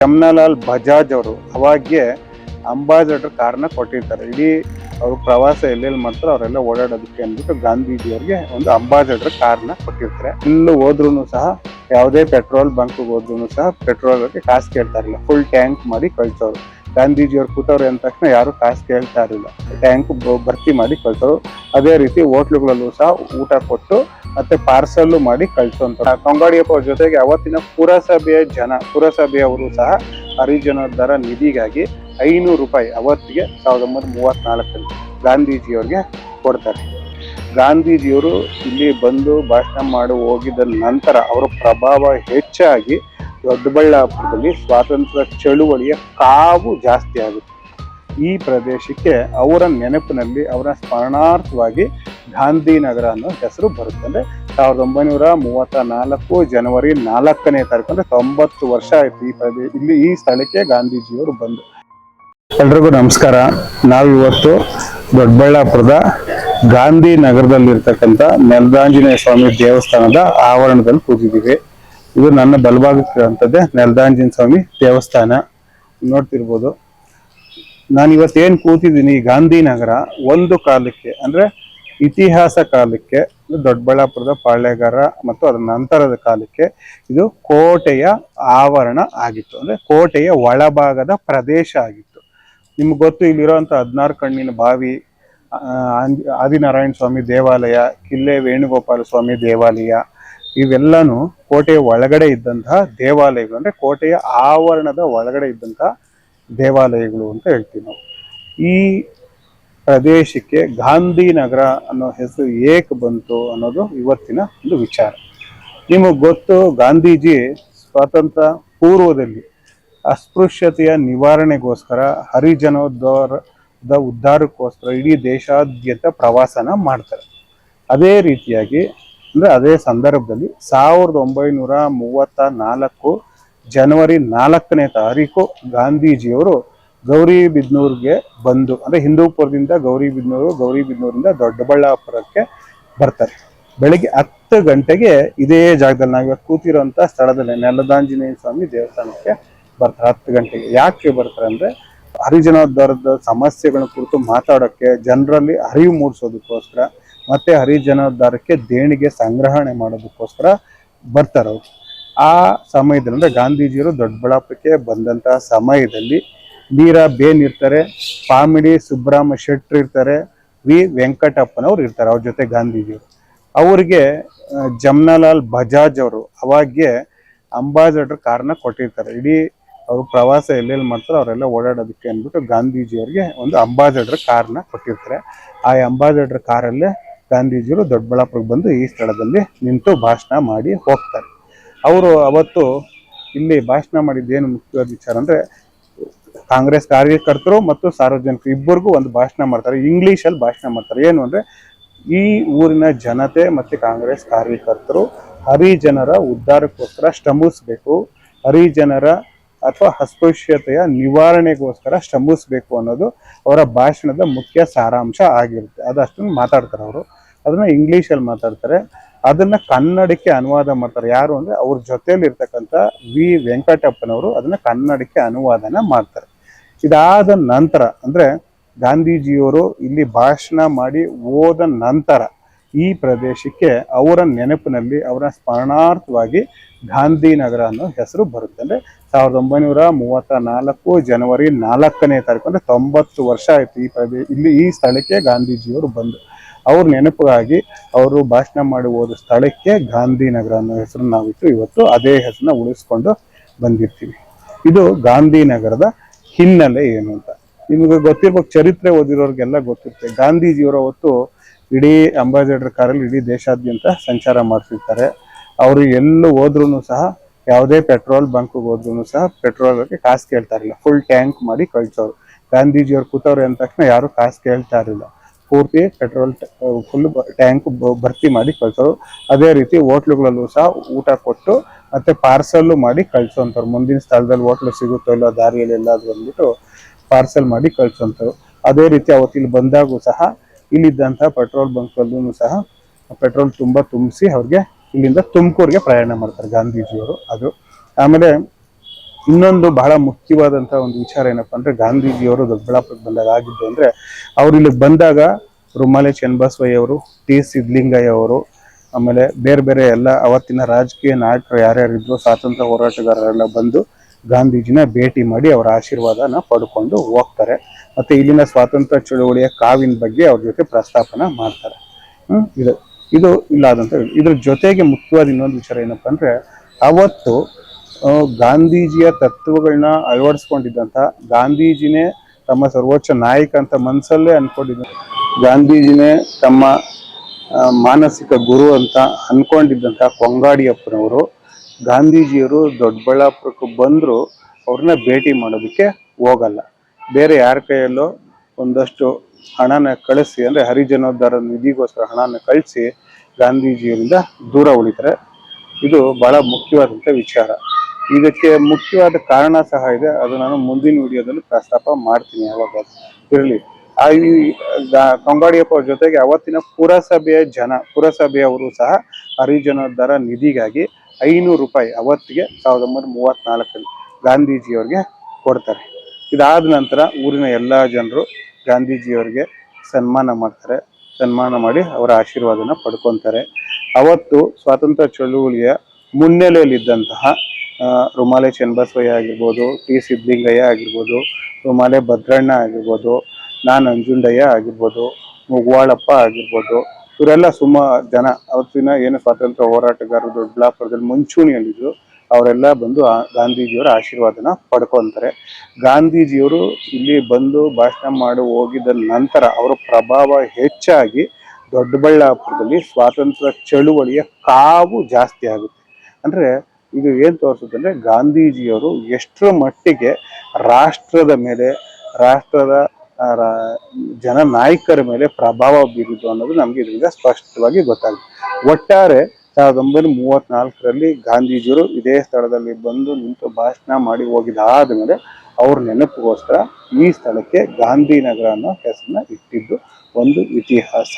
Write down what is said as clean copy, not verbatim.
ಜಮ್ನಾಲಾಲ್ ಬಜಾಜ್ ಅವರು ಅವಾಗೆ ಅಂಬಾಸಡರ್ ಕಾರ್ನ ಕೊಟ್ಟಿರ್ತಾರೆ. ಇಡೀ ಅವರು ಪ್ರವಾಸ ಎಲ್ಲೆಲ್ಲಿ ಮಾಡ್ತಾರೋ ಅವರೆಲ್ಲ ಓಡಾಡೋದಕ್ಕೆ ಅಂದ್ಬಿಟ್ಟು ಗಾಂಧೀಜಿಯವರಿಗೆ ಒಂದು ಅಂಬಾಸಡರ್ ಕಾರ್ನ ಕೊಟ್ಟಿರ್ತಾರೆ. ಎಲ್ಲೂ ಹೋದ್ರೂ ಸಹ ಯಾವುದೇ ಪೆಟ್ರೋಲ್ ಬಂಕ್ ಹೋದ್ರೂ ಸಹ ಪೆಟ್ರೋಲ್ ಕಾಸು ಕೇಳ್ತಾ ಇರಲಿಲ್ಲ, ಫುಲ್ ಟ್ಯಾಂಕ್ ಮಾಡಿ ಕಳ್ಸೋರು. ಗಾಂಧೀಜಿಯವ್ರು ಕೂತವ್ರೆ ಅಂದ ತಕ್ಷಣ ಯಾರು ಕಾಸು ಕೇಳ್ತಾ ಇರಲಿಲ್ಲ, ಟ್ಯಾಂಕ್ ಭರ್ತಿ ಮಾಡಿ ಕಳ್ಸೋರು. ಅದೇ ರೀತಿ ಹೋಟ್ಲುಗಳಲ್ಲೂ ಸಹ ಊಟ ಕೊಟ್ಟು ಮತ್ತೆ ಪಾರ್ಸಲ್ ಮಾಡಿ ಕಳ್ಸೋಂತ. ಕೊಂಗಾಡಿಯಪ್ಪ ಅವ್ರ ಜೊತೆಗೆ ಅವತ್ತಿನ ಪುರಸಭೆಯವರು ಸಹ ಹರಿಜನೋದ್ಧಾರ ನಿಧಿಗಾಗಿ 500 ರೂಪಾಯಿ ಅವತ್ತಿಗೆ 1934 ಗಾಂಧೀಜಿಯವ್ರಿಗೆ ಕೊಡ್ತಾರೆ. ಗಾಂಧೀಜಿಯವರು ಇಲ್ಲಿ ಬಂದು ಭಾಷಣ ಮಾಡಿ ಹೋಗಿದ ನಂತರ ಅವರ ಪ್ರಭಾವ ಹೆಚ್ಚಾಗಿ ದೊಡ್ಡಬಳ್ಳಾಪುರದಲ್ಲಿ ಸ್ವಾತಂತ್ರ್ಯ ಚಳುವಳಿಯ ಕಾವು ಜಾಸ್ತಿ ಆಗುತ್ತೆ. ಈ ಪ್ರದೇಶಕ್ಕೆ ಅವರ ನೆನಪಿನಲ್ಲಿ ಅವರ ಸ್ಮರಣಾರ್ಥವಾಗಿ ಗಾಂಧಿನಗರ ಅನ್ನೋ ಹೆಸರು ಬರುತ್ತೆ. ಅಂದ್ರೆ 1934 ಜನವರಿ 4ನೇ ತಾರೀಕು, ಅಂದ್ರೆ 90 ವರ್ಷ ಆಯ್ತು ಈ ಸ್ಥಳಕ್ಕೆ ಗಾಂಧೀಜಿಯವರು ಬಂದು. ಎಲ್ರಿಗೂ ನಮಸ್ಕಾರ. ನಾವಿವತ್ತು ದೊಡ್ಡಬಳ್ಳಾಪುರದ ಗಾಂಧಿನಗರದಲ್ಲಿರ್ತಕ್ಕಂಥ ನೆಲದಾಂಜನೇಯ ಸ್ವಾಮಿ ದೇವಸ್ಥಾನದ ಆವರಣದಲ್ಲಿ ಕೂತಿದ್ದೀವಿ. ಇದು ನನ್ನ ಬಲಭಾಗಕ್ಕೆ ನೆಲದಾಂಜನೇಯ ಸ್ವಾಮಿ ದೇವಸ್ಥಾನ ನೋಡ್ತಿರ್ಬೋದು. ನಾನು ಇವತ್ತೇನು ಕೂತಿದ್ದೀನಿ, ಗಾಂಧಿನಗರ ಒಂದು ಕಾಲಕ್ಕೆ ಅಂದ್ರೆ ಇತಿಹಾಸ ಕಾಲಕ್ಕೆ ದೊಡ್ಡಬಳ್ಳಾಪುರದ ಪಾಳ್ಯಗಾರ ಮತ್ತು ಅದರ ನಂತರದ ಕಾಲಕ್ಕೆ ಇದು ಕೋಟೆಯ ಆವರಣ ಆಗಿತ್ತು. ಅಂದ್ರೆ ಕೋಟೆಯ ಒಳಭಾಗದ ಪ್ರದೇಶ ಆಗಿತ್ತು. ನಿಮ್ಗೆ ಗೊತ್ತು, ಇಲ್ಲಿರುವಂತ 16 ಕಣ್ಣಿನ ಬಾವಿ, ಆದಿನಾರಾಯಣ ಸ್ವಾಮಿ ದೇವಾಲಯ, ಕಿಲ್ಲೆ ವೇಣುಗೋಪಾಲ ಸ್ವಾಮಿ ದೇವಾಲಯ, ಇವೆಲ್ಲಾನು ಕೋಟೆಯ ಒಳಗಡೆ ಇದ್ದಂತಹ ದೇವಾಲಯಗಳು. ಅಂದ್ರೆ ಕೋಟೆಯ ಆವರಣದ ಒಳಗಡೆ ಇದ್ದಂತಹ ದೇವಾಲಯಗಳು ಅಂತ ಹೇಳ್ತೀವಿ ನಾವು. ಈ ಪ್ರದೇಶಕ್ಕೆ ಗಾಂಧಿನಗರ ಅನ್ನೋ ಹೆಸರು ಏಕೆ ಬಂತು ಅನ್ನೋದು ಇವತ್ತಿನ ಒಂದು ವಿಚಾರ. ನಿಮಗೆ ಗೊತ್ತು, ಗಾಂಧೀಜಿ ಸ್ವಾತಂತ್ರ್ಯ ಪೂರ್ವದಲ್ಲಿ ಅಸ್ಪೃಶ್ಯತೆಯ ನಿವಾರಣೆಗೋಸ್ಕರ, ಹರಿಜನೋದ್ಧಾರದ ಉದ್ಧಾರಕ್ಕೋಸ್ಕರ ಇಡೀ ದೇಶಾದ್ಯಂತ ಪ್ರವಾಸನ ಮಾಡ್ತಾರೆ. ಅದೇ ರೀತಿಯಾಗಿ ಅಂದ್ರೆ ಅದೇ ಸಂದರ್ಭದಲ್ಲಿ 1934 ಜನವರಿ 4ನೇ ತಾರೀಕು ಗಾಂಧೀಜಿಯವರು ಗೌರಿಬಿದನೂರಿಗೆ ಬಂದು, ಅಂದ್ರೆ ಹಿಂದೂಪುರದಿಂದ ಗೌರಿಬಿದನೂರಿಂದ ದೊಡ್ಡಬಳ್ಳಾಪುರಕ್ಕೆ ಬರ್ತಾರೆ. ಬೆಳಿಗ್ಗೆ 10 ಗಂಟೆಗೆ ಇದೇ ಜಾಗದಲ್ಲಿ, ನಾವಿವತ್ತು ಕೂತಿರೋಂಥ ಸ್ಥಳದಲ್ಲಿ ನೆಲದಾಂಜನೇಯ ಸ್ವಾಮಿ ದೇವಸ್ಥಾನಕ್ಕೆ ಬರ್ತಾರೆ. 10 ಗಂಟೆಗೆ ಯಾಕೆ ಬರ್ತಾರೆ ಅಂದ್ರೆ ಹರಿಜನೋದ್ಧಾರದ ಸಮಸ್ಯೆಗಳ ಕುರಿತು ಮಾತಾಡೋಕ್ಕೆ, ಜನರಲ್ಲಿ ಅರಿವು ಮೂಡಿಸೋದಕ್ಕೋಸ್ಕರ, ಮತ್ತೆ ಹರಿಜನೋದ್ಧಾರಕ್ಕೆ ದೇಣಿಗೆ ಸಂಗ್ರಹಣೆ ಮಾಡೋದಕ್ಕೋಸ್ಕರ ಬರ್ತಾರೆ ಅವರು. ಆ ಸಮಯದಲ್ಲಿ ಅಂದ್ರೆ ಗಾಂಧೀಜಿಯವರು ದೊಡ್ಡಬಳ್ಳಾಪುರಕ್ಕೆ ಬಂದಂತಹ ಸಮಯದಲ್ಲಿ ಮೀರಾ ಬೇನ್ ಇರ್ತಾರೆ, ಪಾಮಿಡಿ ಸುಬ್ರಾಮ ಶೆಟ್ರು ಇರ್ತಾರೆ, ವಿ ವೆಂಕಟಪ್ಪನವ್ರು ಇರ್ತಾರೆ ಅವ್ರ ಜೊತೆ ಗಾಂಧೀಜಿಯವರು. ಅವ್ರಿಗೆ ಜಮ್ನಾಲಾಲ್ ಬಜಾಜ್ ಅವರು ಅವಾಗೆ ಅಂಬಾಸಡರ್ ಕಾರ್ನ ಕೊಟ್ಟಿರ್ತಾರೆ. ಇಡೀ ಅವರು ಪ್ರವಾಸ ಎಲ್ಲೆಲ್ಲಿ ಮಾಡ್ತಾರೋ ಅವರೆಲ್ಲ ಓಡಾಡೋದಕ್ಕೆ ಅಂದ್ಬಿಟ್ಟು ಗಾಂಧೀಜಿಯವ್ರಿಗೆ ಒಂದು ಅಂಬಾಸಡರ್ ಕಾರ್ನ ಕೊಟ್ಟಿರ್ತಾರೆ. ಆ ಅಂಬಾಸಡರ್ ಕಾರಲ್ಲೇ ಗಾಂಧೀಜಿಯವರು ದೊಡ್ಡಬಳ್ಳಾಪುರಕ್ಕೆ ಬಂದು ಈ ಸ್ಥಳದಲ್ಲಿ ನಿಂತು ಭಾಷಣ ಮಾಡಿ ಹೋಗ್ತಾರೆ. ಅವರು ಅವತ್ತು ಇಲ್ಲಿ ಭಾಷಣ ಮಾಡಿದ್ದೇನು ಮುಖ್ಯವಾದ ವಿಚಾರ ಅಂದ್ರೆ, ಕಾಂಗ್ರೆಸ್ ಕಾರ್ಯಕರ್ತರು ಮತ್ತು ಸಾರ್ವಜನಿಕರು ಇಬ್ಬರಿಗೂ ಒಂದು ಭಾಷಣ ಮಾಡ್ತಾರೆ. ಇಂಗ್ಲಿಷಲ್ಲಿ ಭಾಷಣ ಮಾಡ್ತಾರೆ. ಏನು ಅಂದ್ರೆ, ಈ ಊರಿನ ಜನತೆ ಮತ್ತೆ ಕಾಂಗ್ರೆಸ್ ಕಾರ್ಯಕರ್ತರು ಹರಿಜನರ ಉದ್ಧಾರಕ್ಕೋಸ್ಕರ ಶ್ರಮಿಸಬೇಕು, ಹರಿಜನರ ಅಥವಾ ಅಸ್ಪೃಶ್ಯತೆಯ ನಿವಾರಣೆಗೋಸ್ಕರ ಶ್ರಮಿಸಬೇಕು ಅನ್ನೋದು ಅವರ ಭಾಷಣದ ಮುಖ್ಯ ಸಾರಾಂಶ ಆಗಿರುತ್ತೆ. ಅದಷ್ಟನ್ನು ಮಾತಾಡ್ತಾರೆ ಅವರು. ಅದನ್ನ ಇಂಗ್ಲಿಷಲ್ಲಿ ಮಾತಾಡ್ತಾರೆ. ಅದನ್ನ ಕನ್ನಡಕ್ಕೆ ಅನುವಾದ ಮಾಡ್ತಾರೆ. ಯಾರು ಅಂದ್ರೆ ಅವ್ರ ಜೊತೆಯಲ್ಲಿ ಇರ್ತಕ್ಕಂಥ ವಿ ವೆಂಕಟಪ್ಪನವರು ಅದನ್ನ ಕನ್ನಡಕ್ಕೆ ಅನುವಾದನ ಮಾಡ್ತಾರೆ. ಇದಾದ ನಂತರ ಅಂದ್ರೆ ಗಾಂಧೀಜಿಯವರು ಇಲ್ಲಿ ಭಾಷಣ ಮಾಡಿ ಹೋದ ನಂತರ ಈ ಪ್ರದೇಶಕ್ಕೆ ಅವರ ನೆನಪಿನಲ್ಲಿ ಅವರ ಸ್ಮರಣಾರ್ಥವಾಗಿ ಗಾಂಧಿನಗರ ಅನ್ನೋ ಹೆಸರು ಬರುತ್ತೆ. ಅಂದ್ರೆ 1934 ಜನವರಿ 4ನೇ ತಾರೀಕು, ಅಂದ್ರೆ 90 ವರ್ಷ ಆಯ್ತು ಈ ಸ್ಥಳಕ್ಕೆ ಗಾಂಧೀಜಿಯವರು ಬಂದು. ಅವ್ರ ನೆನಪಿಗಾಗಿ ಅವರು ಭಾಷಣ ಮಾಡಿ ಹೋದ ಸ್ಥಳಕ್ಕೆ ಗಾಂಧಿನಗರ ಅನ್ನೋ ಹೆಸರು ನಾವಿಟ್ಟು ಇವತ್ತು ಅದೇ ಹೆಸರನ್ನ ಉಳಿಸ್ಕೊಂಡು ಬಂದಿರ್ತೀವಿ. ಇದು ಗಾಂಧಿನಗರದ ಹಿನ್ನೆಲೆ ಏನು ಅಂತ ನಿಮಗೆ ಗೊತ್ತಿರ್ಬೇಕು. ಚರಿತ್ರೆ ಓದಿರೋರಿಗೆಲ್ಲ ಗೊತ್ತಿರುತ್ತೆ. ಗಾಂಧೀಜಿಯವರು ಅವತ್ತು ಇಡೀ ಅಂಬಾಸಡರ್ ಕಾರಲ್ಲಿ ಇಡೀ ದೇಶಾದ್ಯಂತ ಸಂಚಾರ ಮಾಡ್ತಿರ್ತಾರೆ. ಅವರು ಎಲ್ಲೂ ಹೋದ್ರೂ ಸಹ ಯಾವುದೇ ಪೆಟ್ರೋಲ್ ಬಂಕ್ ಹೋದ್ರೂ ಸಹ ಪೆಟ್ರೋಲ್ ಕಾಸು ಕೇಳ್ತಾ ಇರಲಿಲ್ಲ, ಫುಲ್ ಟ್ಯಾಂಕ್ ಮಾಡಿ ಕಳ್ಸೋರು. ಗಾಂಧೀಜಿಯವ್ರು ಕೂತವ್ರೆ ಅಂದ ತಕ್ಷಣ ಯಾರು ಕಾಸು ಕೇಳ್ತಾ ಇರಲಿಲ್ಲ, ಪೂರ್ತಿ ಪೆಟ್ರೋಲ್ ಫುಲ್ ಟ್ಯಾಂಕ್ ಭರ್ತಿ ಮಾಡಿ ಕಳ್ಸೋರು. ಅದೇ ರೀತಿ ಹೋಟ್ಲುಗಳಲ್ಲೂ ಸಹ ಊಟ ಕೊಟ್ಟು ಮತ್ತೆ ಪಾರ್ಸಲ್ ಮಾಡಿ ಕಳ್ಸೋಂಥವ್ರು. ಮುಂದಿನ ಸ್ಥಳದಲ್ಲಿ ಹೋಟ್ಲು ಸಿಗುತ್ತೋ ಇಲ್ಲ ದಾರಿಯಲ್ಲಿ ಎಲ್ಲಾದ್ರೂ ಅಂದ್ಬಿಟ್ಟು ಪಾರ್ಸಲ್ ಮಾಡಿ ಕಳ್ಸೋಂಥವ್ರು. ಅದೇ ರೀತಿ ಅವತ್ತು ಇಲ್ಲಿ ಬಂದಾಗೂ ಸಹ ಇಲ್ಲಿದ್ದಂತಹ ಪೆಟ್ರೋಲ್ ಬಂಕಲ್ಲೂ ಸಹ ಪೆಟ್ರೋಲ್ ತುಂಬಿಸಿ ಅವ್ರಿಗೆ ಇಲ್ಲಿಂದ ತುಮಕೂರಿಗೆ ಪ್ರಯಾಣ ಮಾಡ್ತಾರೆ ಗಾಂಧೀಜಿಯವರು. ಅದು ಆಮೇಲೆ ಇನ್ನೊಂದು ಬಹಳ ಮುಖ್ಯವಾದಂತಹ ಒಂದು ವಿಚಾರ ಏನಪ್ಪಾ ಅಂದ್ರೆ, ಗಾಂಧೀಜಿಯವರು ದೊಡ್ಡಬಳ್ಳಾಪುರಕ್ಕೆ ಬಂದಾಗ ಆಗಿದ್ದು ಅಂದ್ರೆ, ಅವ್ರು ಇಲ್ಲಿಗೆ ಬಂದಾಗ ರುಮಾಲೆ ಚೆನ್ನಬಸವಯ್ಯ ಅವರು, ಟಿ ಸಿದ್ಲಿಂಗಯ್ಯ ಅವರು, ಆಮೇಲೆ ಬೇರೆ ಬೇರೆ ಎಲ್ಲ ಅವತ್ತಿನ ರಾಜಕೀಯ ನಾಯಕರು ಯಾರ್ಯಾರಿದ್ರು, ಸ್ವಾತಂತ್ರ್ಯ ಹೋರಾಟಗಾರರೆಲ್ಲ ಬಂದು ಗಾಂಧೀಜಿನ ಭೇಟಿ ಮಾಡಿ ಅವರ ಆಶೀರ್ವಾದನ ಪಡ್ಕೊಂಡು ಹೋಗ್ತಾರೆ. ಮತ್ತೆ ಇಲ್ಲಿನ ಸ್ವಾತಂತ್ರ್ಯ ಚಳುವಳಿಯ ಕಾವಿನ ಬಗ್ಗೆ ಅವ್ರ ಜೊತೆ ಪ್ರಸ್ತಾಪನ ಮಾಡ್ತಾರೆ. ಇದು ಇದು ಇಲ್ಲಾದಂತ. ಇದ್ರ ಜೊತೆಗೆ ಮುಖ್ಯವಾದ ಇನ್ನೊಂದು ವಿಚಾರ ಏನಪ್ಪಾ ಅಂದ್ರೆ, ಅವತ್ತು ಗಾಂಧೀಜಿಯ ತತ್ವಗಳನ್ನ ಅಳವಡಿಸ್ಕೊಂಡಿದ್ದಂತ, ಗಾಂಧೀಜಿನೇ ತಮ್ಮ ಸರ್ವೋಚ್ಚ ನಾಯಕ ಅಂತ ಮನಸ್ಸಲ್ಲೇ ಅನ್ಕೊಂಡಿದ್ದ, ಗಾಂಧೀಜಿನೇ ತಮ್ಮ ಮಾನಸಿಕ ಗುರು ಅಂತ ಅನ್ಕೊಂಡಿದ್ದಂತ ಕೊಂಗಾಡಿಯಪ್ಪನವರು ಗಾಂಧೀಜಿಯವರು ದೊಡ್ಡಬಳ್ಳಾಪುರಕ್ಕೆ ಬಂದ್ರು ಅವ್ರನ್ನ ಭೇಟಿ ಮಾಡೋದಕ್ಕೆ ಹೋಗಲ್ಲ. ಬೇರೆ ಯಾರ ಕೈಯಲ್ಲೋ ಒಂದಷ್ಟು ಹಣನ ಕಳಿಸಿ, ಅಂದ್ರೆ ಹರಿಜನೋದ್ಧಾರ ನಿಧಿಗೋಸ್ಕರ ಹಣನ ಕಳಿಸಿ ಗಾಂಧೀಜಿಯವರಿಂದ ದೂರ ಉಳಿತಾರೆ. ಇದು ಬಹಳ ಮುಖ್ಯವಾದಂತ ವಿಚಾರ. ಇದಕ್ಕೆ ಮುಖ್ಯವಾದ ಕಾರಣ ಸಹ ಇದೆ, ಅದು ನಾನು ಮುಂದಿನ ವಿಡಿಯೋದಲ್ಲಿ ಪ್ರಸ್ತಾಪ ಮಾಡ್ತೀನಿ ಯಾವಾಗ ಇರಲಿ. ಕೊಂಗಾಡಿಯಪ್ಪ ಅವ್ರ ಜೊತೆಗೆ ಅವತ್ತಿನ ಪುರಸಭೆಯವರು ಸಹ ಹರಿಜನೋದ್ಧಾರ ನಿಧಿಗಾಗಿ 500 ರೂಪಾಯಿ ಅವತ್ತಿಗೆ 1934 ಗಾಂಧೀಜಿಯವ್ರಿಗೆ ಕೊಡ್ತಾರೆ. ಇದಾದ ನಂತರ ಊರಿನ ಎಲ್ಲಾ ಜನರು ಗಾಂಧೀಜಿಯವ್ರಿಗೆ ಸನ್ಮಾನ ಮಾಡ್ತಾರೆ. ಸನ್ಮಾನ ಮಾಡಿ ಅವರ ಆಶೀರ್ವಾದನ ಪಡ್ಕೊಂತಾರೆ. ಅವತ್ತು ಸ್ವಾತಂತ್ರ್ಯ ಚಳುವಳಿಯ ಮುನ್ನೆಲೆಯಲ್ಲಿದ್ದಂತಹ ರುಮಾಲೆ ಚೆನ್ನಬಸವಯ್ಯ ಆಗಿರ್ಬೋದು, ಟಿ ಸಿದ್ಲಿಂಗಯ್ಯ ಆಗಿರ್ಬೋದು, ರುಮಾಲೆ ಭದ್ರಣ್ಣ ಆಗಿರ್ಬೋದು, ನಂಜುಂಡಯ್ಯ ಆಗಿರ್ಬೋದು, ಮುಗ್ವಾಳಪ್ಪ ಆಗಿರ್ಬೋದು, ಇವರೆಲ್ಲ ಸುಮಾರು ಜನ ಅವತ್ತಿನ ಏನು ಸ್ವಾತಂತ್ರ್ಯ ಹೋರಾಟಗಾರರು ದೊಡ್ಡಬಳ್ಳಾಪುರದಲ್ಲಿ ಮುಂಚೂಣಿಯಲ್ಲಿದ್ರು, ಅವರೆಲ್ಲ ಬಂದು ಗಾಂಧೀಜಿಯವರ ಆಶೀರ್ವಾದನ ಪಡ್ಕೊಂತಾರೆ. ಗಾಂಧೀಜಿಯವರು ಇಲ್ಲಿ ಬಂದು ಭಾಷಣ ಮಾಡಿ ಹೋಗಿದ ನಂತರ ಅವರ ಪ್ರಭಾವ ಹೆಚ್ಚಾಗಿ ದೊಡ್ಡಬಳ್ಳಾಪುರದಲ್ಲಿ ಸ್ವಾತಂತ್ರ್ಯ ಚಳುವಳಿಯ ಕಾವು ಜಾಸ್ತಿ ಆಗುತ್ತೆ. ಅಂದ್ರೆ ಇದು ಏನ್ ತೋರಿಸುತ್ತೆ ಅಂದ್ರೆ, ಗಾಂಧೀಜಿಯವರು ಎಷ್ಟರ ಮಟ್ಟಿಗೆ ರಾಷ್ಟ್ರದ ಮೇಲೆ, ರಾಷ್ಟ್ರದ ಜನನಾಯಕರ ಮೇಲೆ ಪ್ರಭಾವ ಬೀರಿತು ಅನ್ನೋದು ನಮ್ಗೆ ಇದರಿಂದ ಸ್ಪಷ್ಟವಾಗಿ ಗೊತ್ತಾಗುತ್ತೆ. ಒಟ್ಟಾರೆ 1934ರಲ್ಲಿ ಗಾಂಧೀಜಿಯವರು ಇದೇ ಸ್ಥಳದಲ್ಲಿ ಬಂದು ನಿಂತು ಭಾಷಣ ಮಾಡಿ ಹೋಗಿದಾದ್ಮೇಲೆ ಅವ್ರ ನೆನಪಿಗೋಸ್ಕರ ಈ ಸ್ಥಳಕ್ಕೆ ಗಾಂಧಿನಗರ ಅನ್ನೋ ಹೆಸರನ್ನ ಇಟ್ಟಿದ್ದು ಒಂದು ಇತಿಹಾಸ.